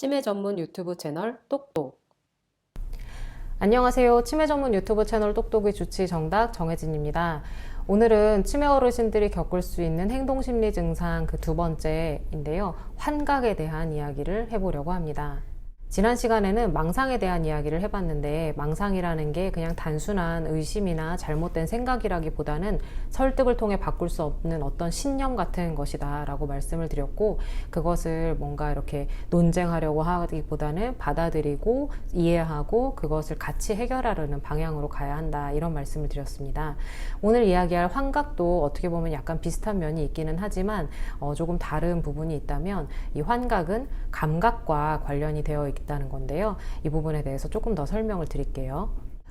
치매 전문 유튜브 채널 똑똑. 안녕하세요. 치매 전문 유튜브 채널 똑똑의 주치 정답 정혜진입니다. 오늘은 치매 어르신들이 겪을 수 있는 행동심리 증상 그 두 번째인데요. 환각에 대한 이야기를 해보려고 합니다. 지난 시간에는 망상에 대한 이야기를 해봤는데, 망상이라는 게 그냥 단순한 의심이나 잘못된 생각이라기보다는 설득을 통해 바꿀 수 없는 어떤 신념 같은 것이다 라고 말씀을 드렸고, 그것을 뭔가 이렇게 논쟁하려고 하기보다는 받아들이고 이해하고 그것을 같이 해결하려는 방향으로 가야 한다, 이런 말씀을 드렸습니다. 오늘 이야기할 환각도 어떻게 보면 약간 비슷한 면이 있기는 하지만 조금 다른 부분이 있다면, 이 환각은 감각과 관련이 되어 있다는 건데요. 이 부분에 대해서 조금 더 설명을 드릴게요.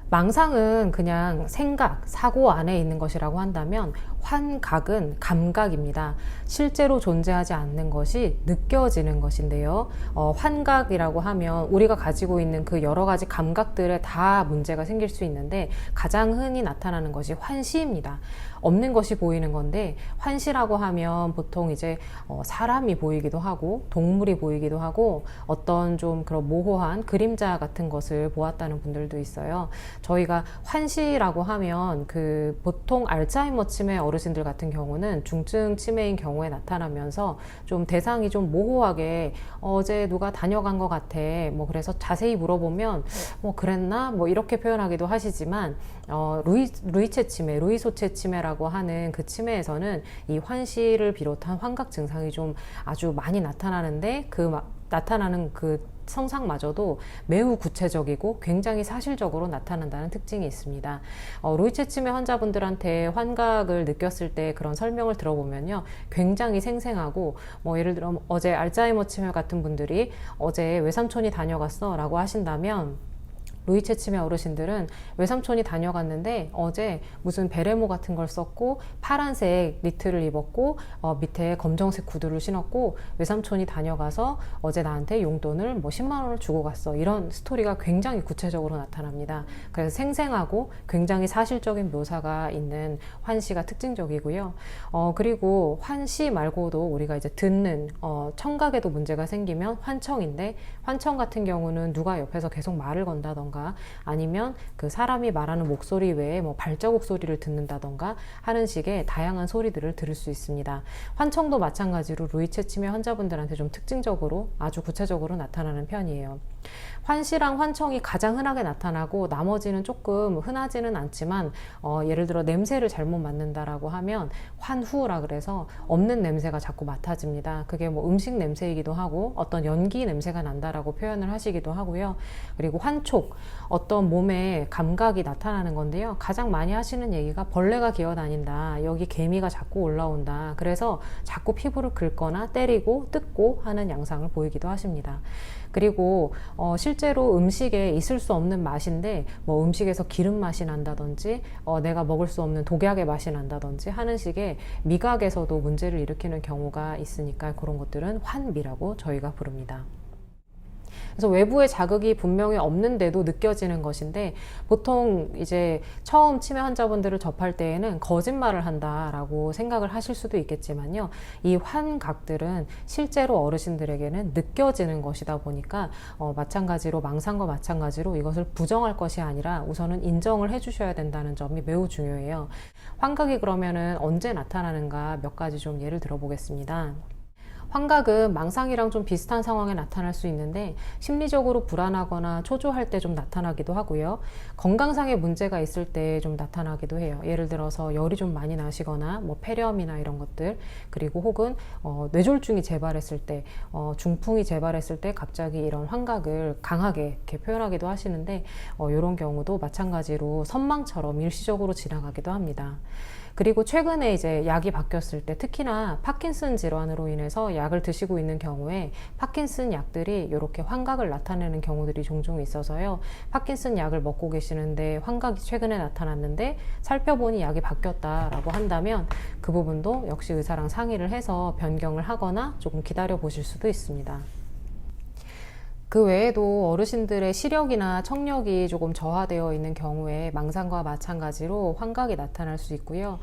망상은 그냥 생각, 사고 안에 있는 것이라고 한다면, 환각은 감각입니다. 실제로 존재하지 않는 것이 느껴지는 것인데요. 환각이라고 하면 우리가 가지고 있는 그 여러 가지 감각들에 다 문제가 생길 수 있는데, 가장 흔히 나타나는 것이 환시입니다. 없는 것이 보이는 건데, 환시라고 하면 보통 이제 사람이 보이기도 하고 동물이 보이기도 하고 어떤 좀 그런 모호한 그림자 같은 것을 보았다는 분들도 있어요. 저희가 환시라고 하면 그 보통 알츠하이머 치매 어르신들 같은 경우는 중증 치매인 경우에 나타나면서 좀 대상이 좀 모호하게 어제 누가 다녀간 것 같아, 뭐 그래서 자세히 물어보면 뭐 그랬나 뭐 이렇게 표현하기도 하시지만, 루이체 치매, 루이소체 치매라고 하는 그 치매에서는 이 환시를 비롯한 환각 증상이 좀 아주 많이 나타나는데, 나타나는 그 성상마저도 매우 구체적이고 굉장히 사실적으로 나타난다는 특징이 있습니다. 루이체 치매 환자분들한테 환각을 느꼈을 때 그런 설명을 들어보면요, 굉장히 생생하고, 뭐 예를 들어 어제 알츠하이머 치매 같은 분들이 어제 외삼촌이 다녀갔어 라고 하신다면, 루이체 치매 어르신들은 외삼촌이 다녀갔는데 어제 무슨 베레모 같은 걸 썼고 파란색 니트를 입었고 밑에 검정색 구두를 신었고 외삼촌이 다녀가서 어제 나한테 용돈을 뭐 10만 원을 주고 갔어, 이런 스토리가 굉장히 구체적으로 나타납니다. 그래서 생생하고 굉장히 사실적인 묘사가 있는 환시가 특징적이고요. 그리고 환시 말고도 우리가 이제 듣는 청각에도 문제가 생기면 환청인데, 환청 같은 경우는 누가 옆에서 계속 말을 건다던가 아니면 그 사람이 말하는 목소리 외에 뭐 발자국 소리를 듣는다던가 하는 식의 다양한 소리들을 들을 수 있습니다. 환청도 마찬가지로 루이체 치매 환자분들한테 좀 특징적으로 아주 구체적으로 나타나는 편이에요. 환시랑 환청이 가장 흔하게 나타나고, 나머지는 조금 흔하지는 않지만 예를 들어 냄새를 잘못 맡는다라고 하면 환후라 그래서 없는 냄새가 자꾸 맡아집니다. 그게 뭐 음식 냄새이기도 하고 어떤 연기 냄새가 난다라고 표현을 하시기도 하고요. 그리고 환촉, 어떤 몸에 감각이 나타나는 건데요. 가장 많이 하시는 얘기가 벌레가 기어다닌다, 여기 개미가 자꾸 올라온다, 그래서 자꾸 피부를 긁거나 때리고 뜯고 하는 양상을 보이기도 하십니다. 그리고 실제로 음식에 있을 수 없는 맛인데, 뭐 음식에서 기름 맛이 난다든지 내가 먹을 수 없는 독약의 맛이 난다든지 하는 식의 미각에서도 문제를 일으키는 경우가 있으니까, 그런 것들은 환미라고 저희가 부릅니다. 그래서 외부의 자극이 분명히 없는데도 느껴지는 것인데, 보통 이제 처음 치매 환자분들을 접할 때에는 거짓말을 한다라고 생각을 하실 수도 있겠지만요, 이 환각들은 실제로 어르신들에게는 느껴지는 것이다 보니까 마찬가지로 망상과 마찬가지로 이것을 부정할 것이 아니라 우선은 인정을 해주셔야 된다는 점이 매우 중요해요. 환각이 그러면은 언제 나타나는가 몇 가지 좀 예를 들어보겠습니다. 환각은 망상이랑 좀 비슷한 상황에 나타날 수 있는데, 심리적으로 불안하거나 초조할 때 좀 나타나기도 하고요. 건강상의 문제가 있을 때 좀 나타나기도 해요. 예를 들어서 열이 좀 많이 나시거나 뭐 폐렴이나 이런 것들, 그리고 혹은 뇌졸중이 재발했을 때, 중풍이 재발했을 때 갑자기 이런 환각을 강하게 이렇게 표현하기도 하시는데, 이런 경우도 마찬가지로 선망처럼 일시적으로 지나가기도 합니다. 그리고 최근에 이제 약이 바뀌었을 때, 특히나 파킨슨 질환으로 인해서 약을 드시고 있는 경우에 파킨슨 약들이 이렇게 환각을 나타내는 경우들이 종종 있어서요. 파킨슨 약을 먹고 계시는데 환각이 최근에 나타났는데 살펴보니 약이 바뀌었다라고 한다면, 그 부분도 역시 의사랑 상의를 해서 변경을 하거나 조금 기다려 보실 수도 있습니다. 그 외에도 어르신들의 시력이나 청력이 조금 저하되어 있는 경우에 망상과 마찬가지로 환각이 나타날 수 있고요.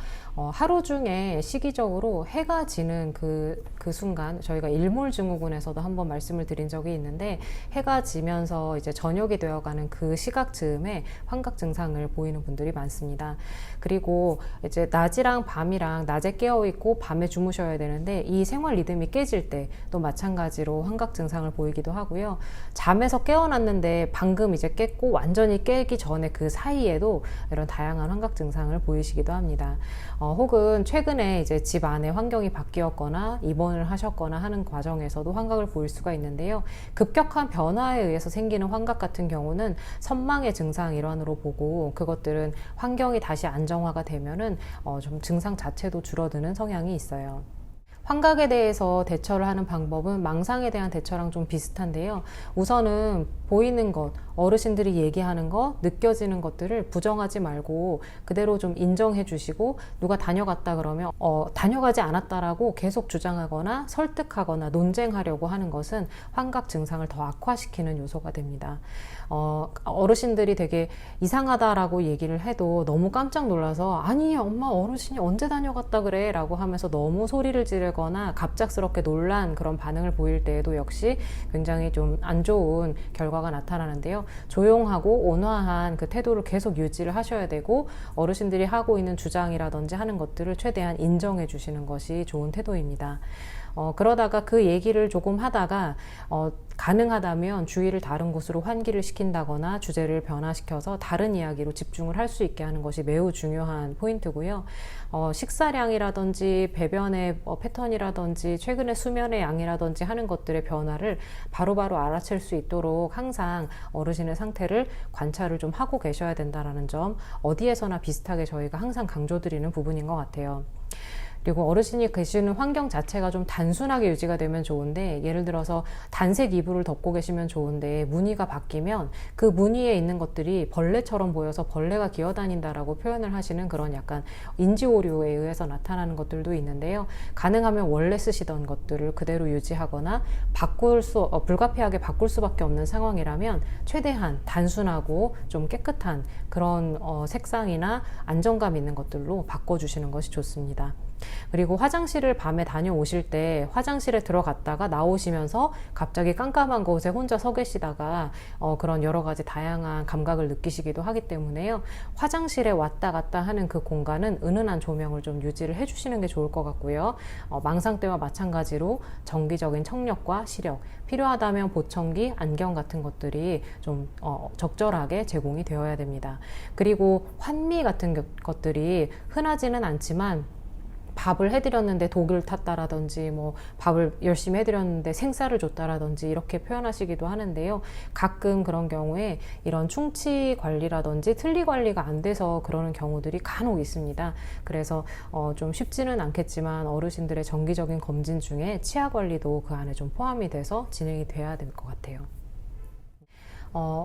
하루 중에 시기적으로 해가 지는 그 순간, 저희가 일몰증후군에서도 한번 말씀을 드린 적이 있는데, 해가 지면서 이제 저녁이 되어가는 그 시각쯤에 환각 증상을 보이는 분들이 많습니다. 그리고 이제 낮이랑 밤이랑 낮에 깨어 있고 밤에 주무셔야 되는데, 이 생활 리듬이 깨질 때 또 마찬가지로 환각 증상을 보이기도 하고요. 잠에서 깨어났는데 방금 이제 깼고 완전히 깨기 전에 그 사이에도 이런 다양한 환각 증상을 보이시기도 합니다. 혹은 최근에 이제 집 안에 환경이 바뀌었거나 입원을 하셨거나 하는 과정에서도 환각을 보일 수가 있는데요. 급격한 변화에 의해서 생기는 환각 같은 경우는 선망의 증상 일환으로 보고, 그것들은 환경이 다시 안정화가 되면은 좀 증상 자체도 줄어드는 성향이 있어요. 환각에 대해서 대처를 하는 방법은 망상에 대한 대처랑 좀 비슷한데요. 우선은 보이는 것, 어르신들이 얘기하는 것, 느껴지는 것들을 부정하지 말고 그대로 좀 인정해 주시고, 누가 다녀갔다 그러면 다녀가지 않았다라고 계속 주장하거나 설득하거나 논쟁하려고 하는 것은 환각 증상을 더 악화시키는 요소가 됩니다. 어르신들이 되게 이상하다라고 얘기를 해도 너무 깜짝 놀라서, 아니 엄마 어르신이 언제 다녀갔다 그래? 라고 하면서 너무 소리를 지르거나 갑작스럽게 놀란 그런 반응을 보일 때에도 역시 굉장히 좀 안 좋은 결과가 나타나는데요. 조용하고 온화한 그 태도를 계속 유지를 하셔야 되고, 어르신들이 하고 있는 주장이라든지 하는 것들을 최대한 인정해 주시는 것이 좋은 태도입니다. 그러다가 그 얘기를 조금 하다가 가능하다면 주의를 다른 곳으로 환기를 시킨다거나 주제를 변화시켜서 다른 이야기로 집중을 할 수 있게 하는 것이 매우 중요한 포인트고요. 식사량이라든지 배변의 패턴이라든지 최근의 수면의 양이라든지 하는 것들의 변화를 바로바로 알아챌 수 있도록 항상 어르신의 상태를 관찰을 좀 하고 계셔야 된다는 점, 어디에서나 비슷하게 저희가 항상 강조드리는 부분인 것 같아요. 그리고 어르신이 계시는 환경 자체가 좀 단순하게 유지가 되면 좋은데, 예를 들어서 단색 이불을 덮고 계시면 좋은데 무늬가 바뀌면 그 무늬에 있는 것들이 벌레처럼 보여서 벌레가 기어다닌다라고 표현을 하시는 그런 약간 인지오류에 의해서 나타나는 것들도 있는데요. 가능하면 원래 쓰시던 것들을 그대로 유지하거나 불가피하게 바꿀 수밖에 없는 상황이라면 최대한 단순하고 좀 깨끗한 그런 색상이나 안정감 있는 것들로 바꿔주시는 것이 좋습니다. 그리고 화장실을 밤에 다녀오실 때 화장실에 들어갔다가 나오시면서 갑자기 깜깜한 곳에 혼자 서 계시다가 그런 여러 가지 다양한 감각을 느끼시기도 하기 때문에요. 화장실에 왔다 갔다 하는 그 공간은 은은한 조명을 좀 유지를 해주시는 게 좋을 것 같고요. 망상 때와 마찬가지로 정기적인 청력과 시력, 필요하다면 보청기, 안경 같은 것들이 좀 적절하게 제공이 되어야 됩니다. 그리고 환미 같은 것들이 흔하지는 않지만, 밥을 해드렸는데 독을 탔다라든지, 밥을 열심히 해드렸는데 생쌀을 줬다라든지 이렇게 표현하시기도 하는데요. 가끔 그런 경우에 이런 충치 관리라든지 틀니 관리가 안 돼서 그러는 경우들이 간혹 있습니다. 그래서 좀 쉽지는 않겠지만 어르신들의 정기적인 검진 중에 치아 관리도 그 안에 좀 포함이 돼서 진행이 돼야 될 것 같아요.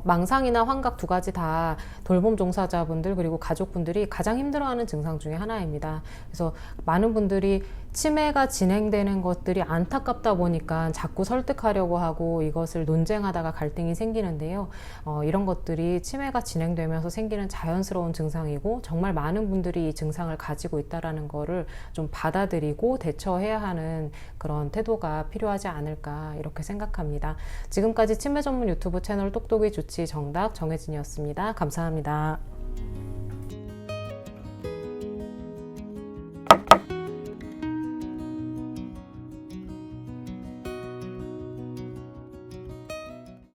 망상이나 환각 두 가지 다 돌봄 종사자분들 그리고 가족분들이 가장 힘들어하는 증상 중에 하나입니다. 그래서 많은 분들이 치매가 진행되는 것들이 안타깝다 보니까 자꾸 설득하려고 하고 이것을 논쟁하다가 갈등이 생기는데요. 이런 것들이 치매가 진행되면서 생기는 자연스러운 증상이고, 정말 많은 분들이 이 증상을 가지고 있다는 거를 좀 받아들이고 대처해야 하는 그런 태도가 필요하지 않을까 이렇게 생각합니다. 지금까지 치매 전문 유튜브 채널 똑똑이 주치 정답 정혜진이었습니다. 감사합니다.